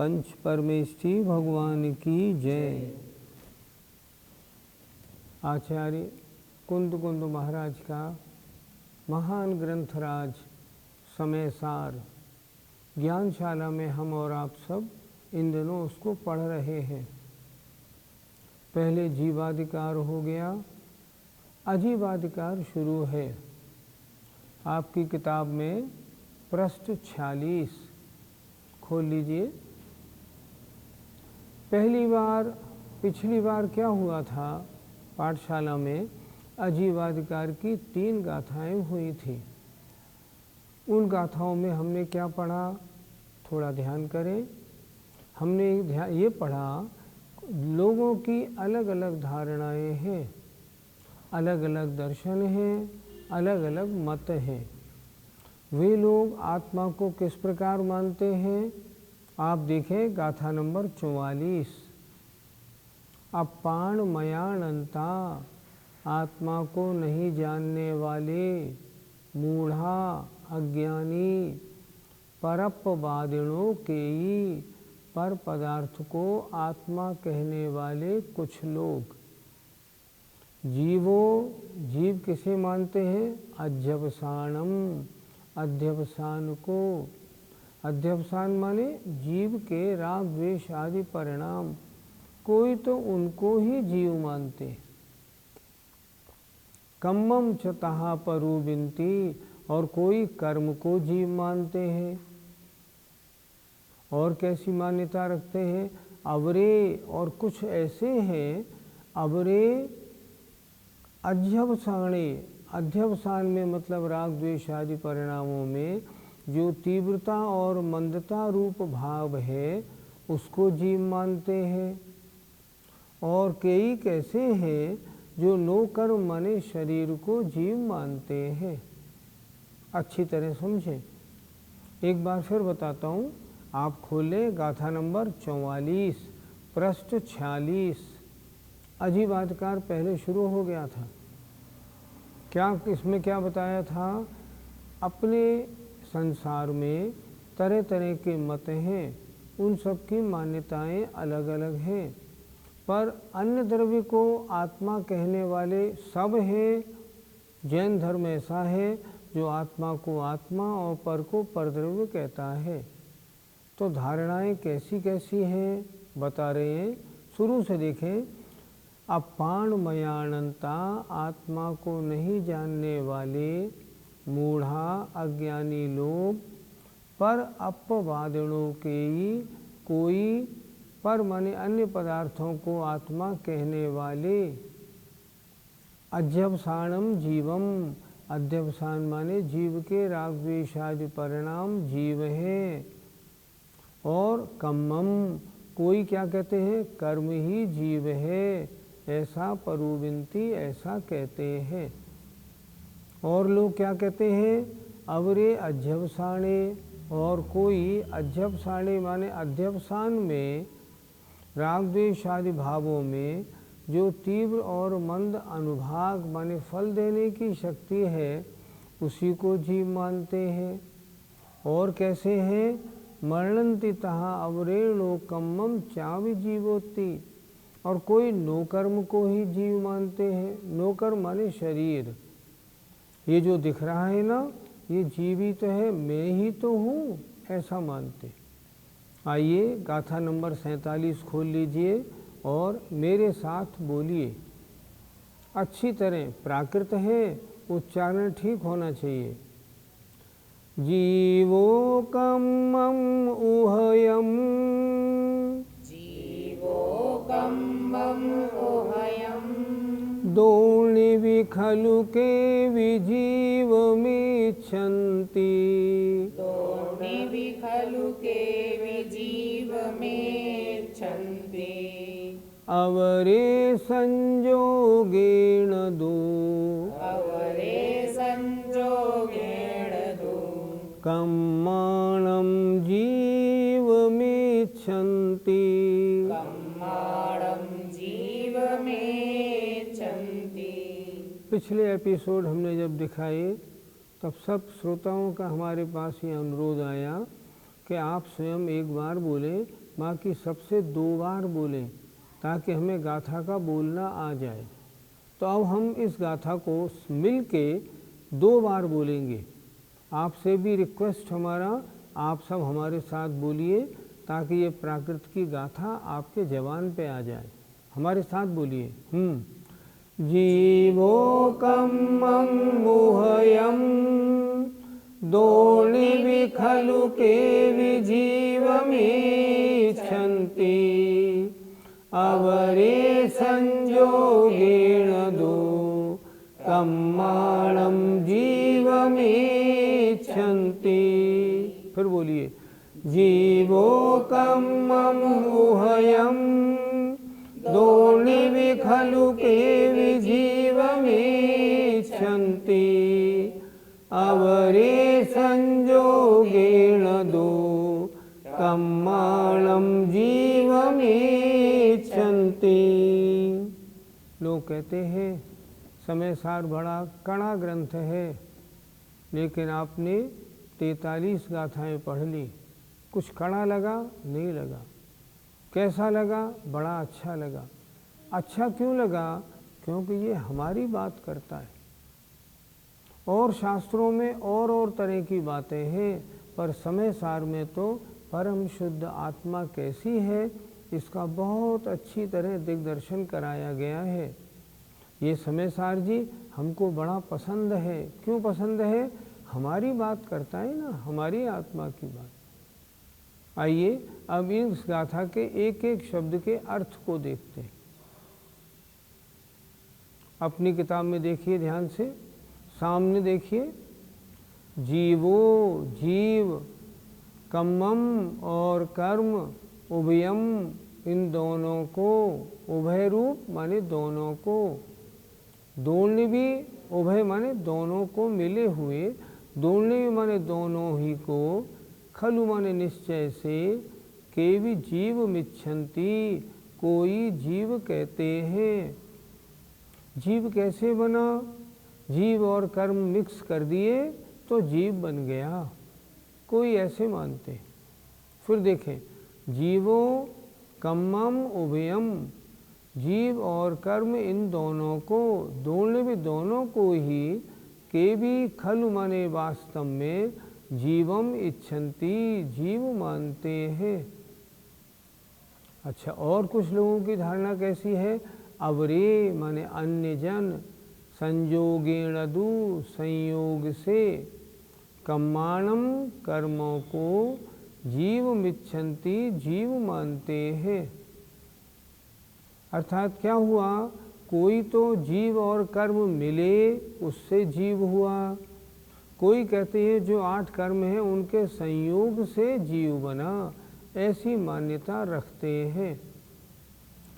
पंच परमेष्ठी भगवान की जय। आचार्य कुंद महाराज का महान ग्रंथराज समय सार ज्ञानशाला में हम और आप सब इन दिनों उसको पढ़ रहे हैं। पहले जीवाधिकार हो गया, अजीवाधिकार शुरू है। आपकी किताब में पृष्ठ 46 खोल लीजिए। पिछली बार क्या हुआ था, पाठशाला में अजीवाधिकार की 3 गाथाएं हुई थी। उन गाथाओं में हमने क्या पढ़ा, थोड़ा ध्यान करें। हमने ये पढ़ा, लोगों की अलग अलग धारणाएं हैं, अलग अलग दर्शन हैं, अलग अलग मत हैं। वे लोग आत्मा को किस प्रकार मानते हैं, आप देखें गाथा नंबर 44। अपाण मयानंता, आत्मा को नहीं जानने वाले, मूढ़ा अज्ञानी, परपवादिणों केई, पर पदार्थ को आत्मा कहने वाले कुछ लोग। जीव किसे मानते हैं, अध्यवसानम, अध्यवसान को। अध्यवसान माने जीव के राग द्वेष आदि परिणाम, कोई तो उनको ही जीव मानते। कम्मम चतहा परुबिंती, और कोई कर्म को जीव मानते हैं। और कैसी मान्यता रखते हैं, अवरे, और कुछ ऐसे हैं अवरे अध्यवसाने। अध्यवसान में मतलब राग द्वेष आदि परिणामों में जो तीव्रता और मंदता रूप भाव है उसको जीव मानते हैं। और कई कैसे हैं जो नो कर्म माने शरीर को जीव मानते हैं। अच्छी तरह समझें। एक बार फिर बताता हूँ, आप खोलें गाथा नंबर 44 पृष्ठ 46। अजीवाधिकार पहले शुरू हो गया था। इसमें क्या बताया था, अपने संसार में तरह तरह के मत हैं, उन सब की मान्यताएं अलग अलग हैं, पर अन्य द्रव्य को आत्मा कहने वाले सब हैं। जैन धर्म ऐसा है जो आत्मा को आत्मा और पर को परद्रव्य कहता है। तो धारणाएं कैसी कैसी हैं बता रहे हैं, शुरू से देखें। अपाण मयानंता, आत्मा को नहीं जानने वाले, मूढ़ा अज्ञानी लोग, पर अपवादिणों के ही, कोई पर माने अन्य पदार्थों को आत्मा कहने वाले। अध्यवसानम जीवम, अध्यवसान माने जीव के राग द्वेष आदि परिणाम जीव हैं। और कम्मम, कोई क्या कहते हैं, कर्म ही जीव है, ऐसा परुविंती, ऐसा कहते हैं। और लोग क्या कहते हैं, अवरे अध्यवसाने, और कोई अध्यवसाने माने अध्यवसान में राग द्वेष आदि भावों में जो तीव्र और मंद अनुभाग माने फल देने की शक्ति है उसी को जीव मानते हैं। और कैसे हैं, मरणंति तहा अवरेणो कम्मम चावि जीवोत्ति, और कोई नो कर्म को ही जीव मानते हैं। नो कर्म माने शरीर, ये जो दिख रहा है ना, ये जीव ही तो है, मैं ही तो हूँ, ऐसा मानते। आइए गाथा नंबर 47 खोल लीजिए और मेरे साथ बोलिए। अच्छी तरह, प्राकृत है, उच्चारण ठीक होना चाहिए। जीवो कम्मम उहयम, जीवो कम्मम उहयम, दोणि विखलु के विजीव मेच्छन्ति, दोणि विखलु के विजीव मेच्छन्ति, अवरे संजोगेण दो, अवरे संजोगेण दो, कम्माणं जीव मेच्छन्ति, कम्माणं जीव मेच्छन्ति। पिछले एपिसोड हमने जब दिखाए तब सब श्रोताओं का हमारे पास ये अनुरोध आया कि आप स्वयं एक बार बोले, माँ की सबसे 2 बार बोलें ताकि हमें गाथा का बोलना आ जाए। तो अब हम इस गाथा को मिल के 2 बार बोलेंगे। आपसे भी रिक्वेस्ट हमारा, आप सब हमारे साथ बोलिए ताकि ये प्राकृत की गाथा आपके जबान पे आ जाए। हमारे साथ बोलिए। जीवो कम्मं मुह्यं दोर्निवि खलु केवि जीवमिच्छन्ति अवरे संयोगेन दो कम्माणं जीवमिच्छन्ति। फिर बोलिए। जीवो कम्मं मुह्यं दोर्निवि खलु केवि जीवमिच्छन्ति अवरे संयोगेन दो कम्माणं जीवमिच्छन्ति। लोग कहते हैं समय सार बड़ा कड़ा ग्रंथ है, लेकिन आपने 43 गाथाएं पढ़ ली। कुछ कड़ा लगा? नहीं लगा। कैसा लगा? बड़ा अच्छा लगा। अच्छा क्यों लगा? क्योंकि ये हमारी बात करता है। और शास्त्रों में और तरह की बातें हैं, पर समय सार में तो परम शुद्ध आत्मा कैसी है इसका बहुत अच्छी तरह दिग्दर्शन कराया गया है। ये समय सार जी हमको बड़ा पसंद है। क्यों पसंद है? हमारी बात करता है ना, हमारी आत्मा की बात। आइए अब इस गाथा के एक एक शब्द के अर्थ को देखते हैं। अपनी किताब में देखिए, ध्यान से सामने देखिए। जीवो जीव, कम्मम और कर्म, उभयम इन दोनों को, उभय रूप माने दोनों को, दोनों भी, उभय माने दोनों को मिले हुए, दोनों भी माने दोनों ही को, खलु माने निश्चय से, केवि जीव मिच्छन्ति कोई जीव कहते हैं। जीव कैसे बना? जीव और कर्म मिक्स कर दिए तो जीव बन गया, कोई ऐसे मानते। फिर देखें, जीवो कम्मम उभयम, जीव और कर्म इन दोनों को, दोनों भी दोनों को ही, के भी खलु माने वास्तव में, जीवम इच्छन्ति जीव मानते हैं। अच्छा, और कुछ लोगों की धारणा कैसी है? अवरे माने अन्य जन, संयोगेण दु संयोग से, कम्माणम कर्मों को, जीव मिच्छन्ति जीव मानते हैं। अर्थात क्या हुआ? कोई तो जीव और कर्म मिले उससे जीव हुआ, कोई कहते हैं जो 8 कर्म हैं उनके संयोग से जीव बना, ऐसी मान्यता रखते हैं।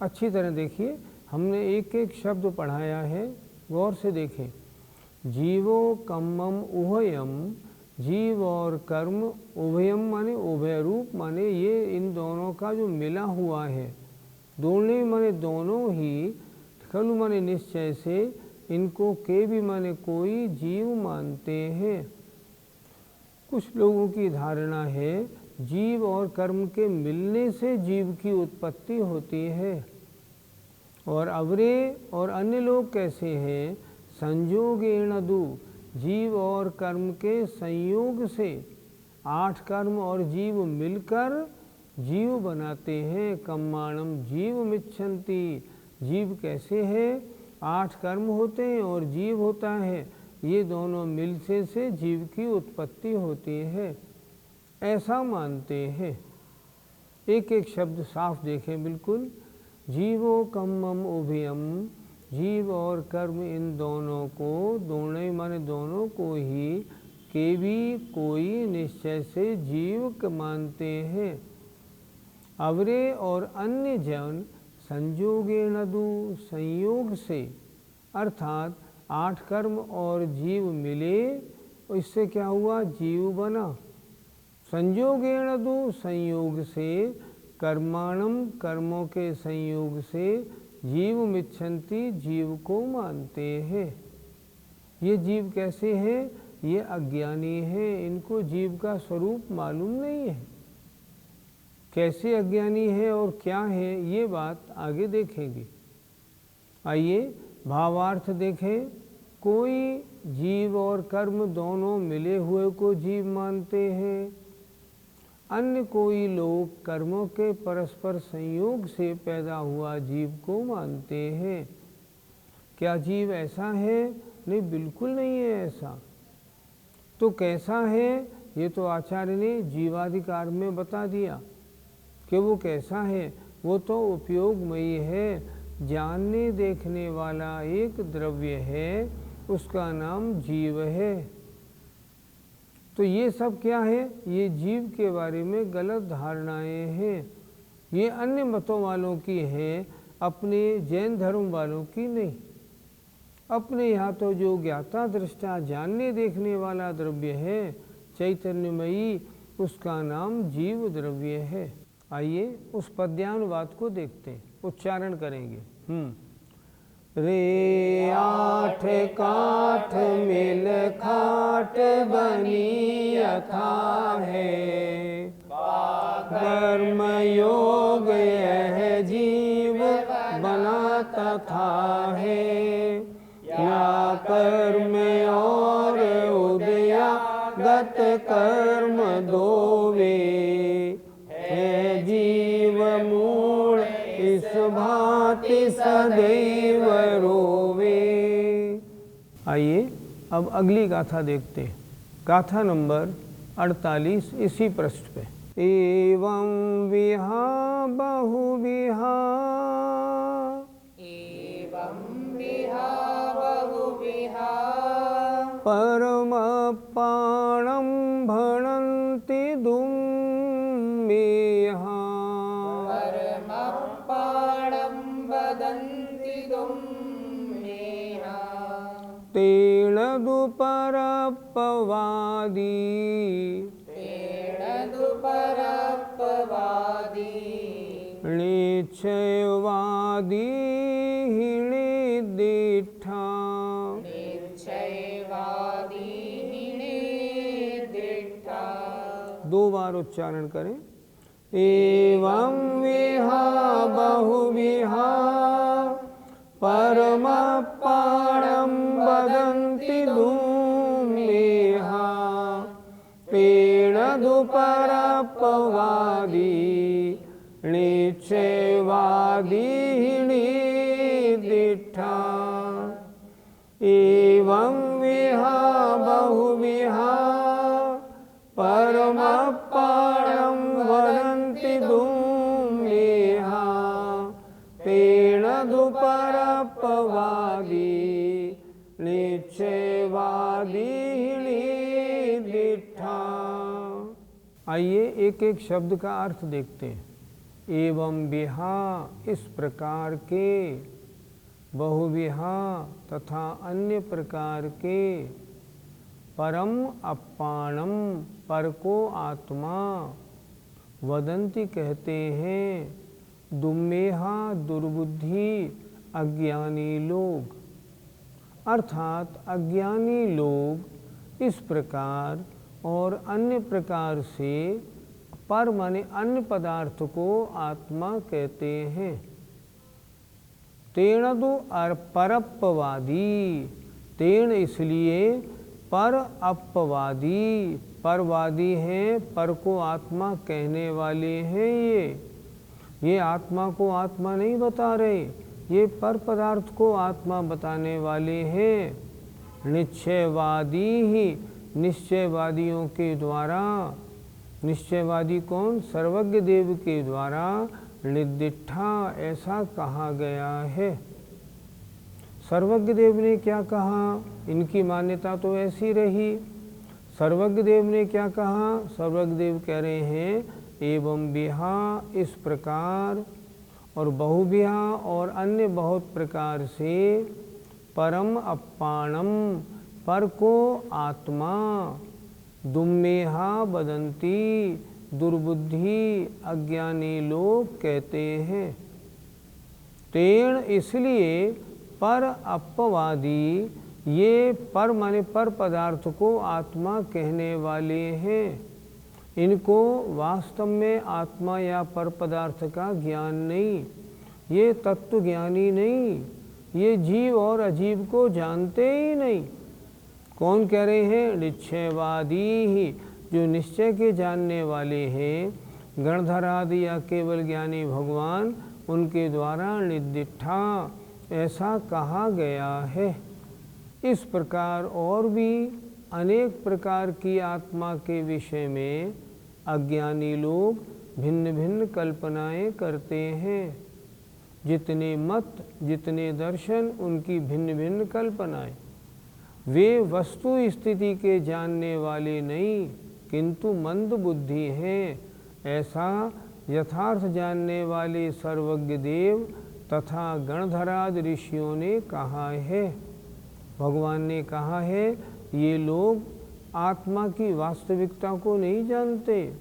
अच्छी तरह देखिए, हमने एक एक शब्द पढ़ाया है, गौर से देखें। जीवो कम्मम उभयम, जीव और कर्म, उभयम माने उभय रूप माने ये इन दोनों का जो मिला हुआ है, दोनों माने दोनों ही, खलु माने निश्चय से, इनको के भी माने कोई जीव मानते हैं। कुछ लोगों की धारणा है जीव और कर्म के मिलने से जीव की उत्पत्ति होती है। और अवरे और अन्य लोग कैसे हैं? संयोगेण दु, जीव और कर्म के संयोग से 8 कर्म और जीव मिलकर जीव बनाते हैं। कम्माणम जीव मिच्छन्ति, जीव कैसे है? 8 कर्म होते हैं और जीव होता है, ये दोनों मिलने से जीव की उत्पत्ति होती है, ऐसा मानते हैं। एक एक शब्द साफ देखें बिल्कुल। जीवो कम्मम उभयम, जीव और कर्म इन दोनों को, दोनों माने दोनों को ही, के भी कोई निश्चय से जीव मानते हैं। अवरे और अन्य जन संयोगेण दु संयोग से, अर्थात 8 कर्म और जीव मिले, इससे क्या हुआ? जीव बना। संयोगेण दु संयोग से, कर्माणम कर्मों के संयोग से, जीव मिच्छन्ति जीव को मानते हैं। ये जीव कैसे हैं? ये अज्ञानी हैं, इनको जीव का स्वरूप मालूम नहीं है। कैसे अज्ञानी है और क्या है ये बात आगे देखेंगे। आइए भावार्थ देखें। कोई जीव और कर्म दोनों मिले हुए को जीव मानते हैं। अन्य कोई लोग कर्मों के परस्पर संयोग से पैदा हुआ जीव को मानते हैं। क्या जीव ऐसा है? नहीं, बिल्कुल नहीं है ऐसा। तो कैसा है? ये तो आचार्य ने जीवाधिकार में बता दिया कि वो कैसा है। वो तो उपयोगमयी है, जानने देखने वाला एक द्रव्य है, उसका नाम जीव है। तो ये सब क्या है? ये जीव के बारे में गलत धारणाएं हैं। ये अन्य मतों वालों की हैं, अपने जैन धर्म वालों की नहीं। अपने यहाँ तो जो ज्ञाता दृष्टा जानने देखने वाला द्रव्य है चैतन्यमयी, उसका नाम जीव द्रव्य है। आइए उस पद्यानुवाद को देखते हैं, उच्चारण करेंगे। रे आठ काठ मिल खाट बनी यथा है, कर्म योग यह जीव बना तथा है। या कर्म और उदयागत कर्म दोवे, है जीव मूल इस भांति सदैव रोवे। आइए अब अगली गाथा देखते हैं। गाथा नंबर 48 इसी पृष्ठ पे। एवं विहा बहुविहा, एवं विहा बहुविहा, परमपाणं भणन्ति दुम्मेहा। परमपाणं वदन्ति दुम्मेहा। तेन दुपरपवादी, तेन दुपरपवादी, निश्चयवादी निदिष्ठा। निश्चयवादी निदिष्ठा। 2 बार उच्चारण करें। एवं विहा बहुविहा, परमपाणं वदन्ति दुम्मेहा। तेन दुपरपवादी, निश्चयवादी निदिष्ठा। एवं विहा बहुविहा, परमपाणं वदन्ति दुम्मेहा। तेन दुपरपवादी, निश्चयवादी निदिष्ठा। आइए एक एक शब्द का अर्थ देखते हैं। एवं विहा इस प्रकार के, बहुविहा तथा अन्य प्रकार के, परम अपाणम पर को आत्मा, वदंती कहते हैं, दुम्मेहा दुर्बुद्धि अज्ञानी लोग। अर्थात अज्ञानी लोग इस प्रकार और अन्य प्रकार से, पर माने अन्य पदार्थ को आत्मा कहते हैं। तेण दो परपवादी, तेण इसलिए पर अपवादी, परवादी हैं, पर को आत्मा कहने वाले हैं। ये आत्मा को आत्मा नहीं बता रहे, ये पर पदार्थ को आत्मा बताने वाले हैं। निश्चयवादी ही, निश्चयवादियों के द्वारा, निश्चयवादी कौन? सर्वज्ञ देव के द्वारा निर्दिष्ठा ऐसा कहा गया है। सर्वज्ञ देव ने क्या कहा? इनकी मान्यता तो ऐसी रही। सर्वज्ञ देव ने क्या कहा? सर्वज्ञ देव कह रहे हैं एवं विहा इस प्रकार, और बहुविहा और अन्य बहुत प्रकार से, परम अपाणम पर को आत्मा, दुम्मेहा बदंती दुर्बुद्धि अज्ञानी लोग कहते हैं। तेण इसलिए पर अपवादी, ये पर माने पर पदार्थ को आत्मा कहने वाले हैं। इनको वास्तव में आत्मा या पर पदार्थ का ज्ञान नहीं, ये तत्व ज्ञानी नहीं, ये जीव और अजीव को जानते ही नहीं। कौन कह रहे हैं? निश्चयवादी ही, जो निश्चय के जानने वाले हैं, गणधर आदि या केवल ज्ञानी भगवान, उनके द्वारा निर्दिष्ठा ऐसा कहा गया है। इस प्रकार और भी अनेक प्रकार की आत्मा के विषय में अज्ञानी लोग भिन्न भिन्न कल्पनाएं करते हैं। जितने मत, जितने दर्शन, उनकी भिन्न भिन्न कल्पनाएं। वे वस्तु स्थिति के जानने वाले नहीं, किंतु मंद बुद्धि हैं। ऐसा यथार्थ जानने वाले सर्वज्ञ देव तथा गणधराद ऋषियों ने कहा है। भगवान ने कहा है, ये लोग आत्मा की वास्तविकता को नहीं जानते,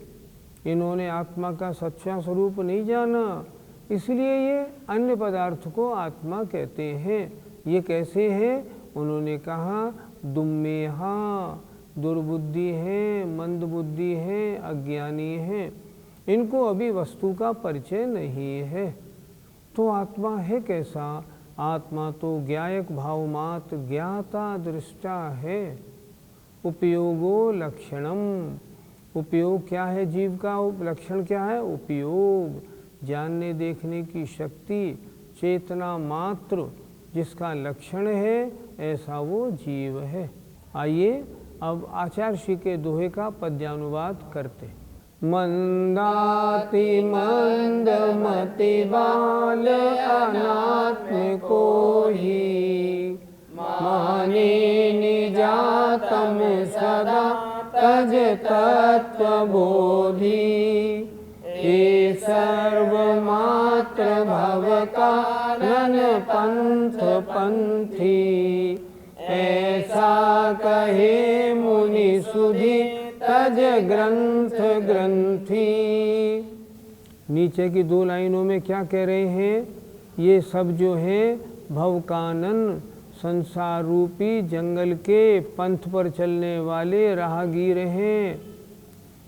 इन्होंने आत्मा का सच्चा स्वरूप नहीं जाना, इसलिए ये अन्य पदार्थ को आत्मा कहते हैं। ये कैसे हैं? उन्होंने कहा, दुम्मेहा, दुर्बुद्धि हैं, मंद बुद्धि हैं, अज्ञानी हैं, इनको अभी वस्तु का परिचय नहीं है। तो आत्मा है कैसा? आत्मा तो ज्ञायक भाव मात्र, ज्ञाता दृष्टा है। उपयोगो लक्षणम, उपयोग क्या है? जीव का लक्षण क्या है? उपयोग, जानने देखने की शक्ति, चेतना मात्र जिसका लक्षण है, ऐसा वो जीव है। आइए अब आचार्य श्री के दोहे का पद्यानुवाद करते। मंदाति मंदमति बाल अनात्म को ही, माने निजातम सदा तज तत्व बोधि। ये सर्वमात्र भव कारण पंथ पंथी, ऐसा कहे मुनि सुधि तज ग्रंथ ग्रंथी। नीचे की दो लाइनों में क्या कह रहे हैं? ये सब जो है भवकानन, संसार रूपी जंगल के पंथ पर चलने वाले राहगीर हैं।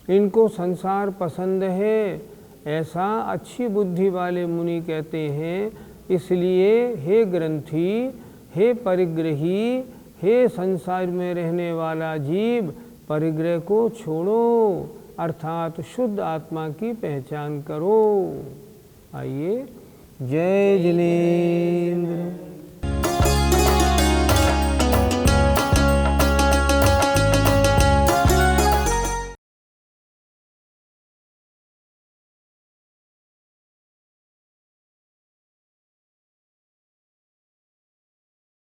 इनको संसार पसंद है, ऐसा अच्छी बुद्धि वाले मुनि कहते हैं। इसलिए हे ग्रंथी, हे परिग्रही, हे संसार में रहने वाला जीव, परिग्रह को छोड़ो, अर्थात शुद्ध आत्मा की पहचान करो। आइए, जय जिनेन्द्र।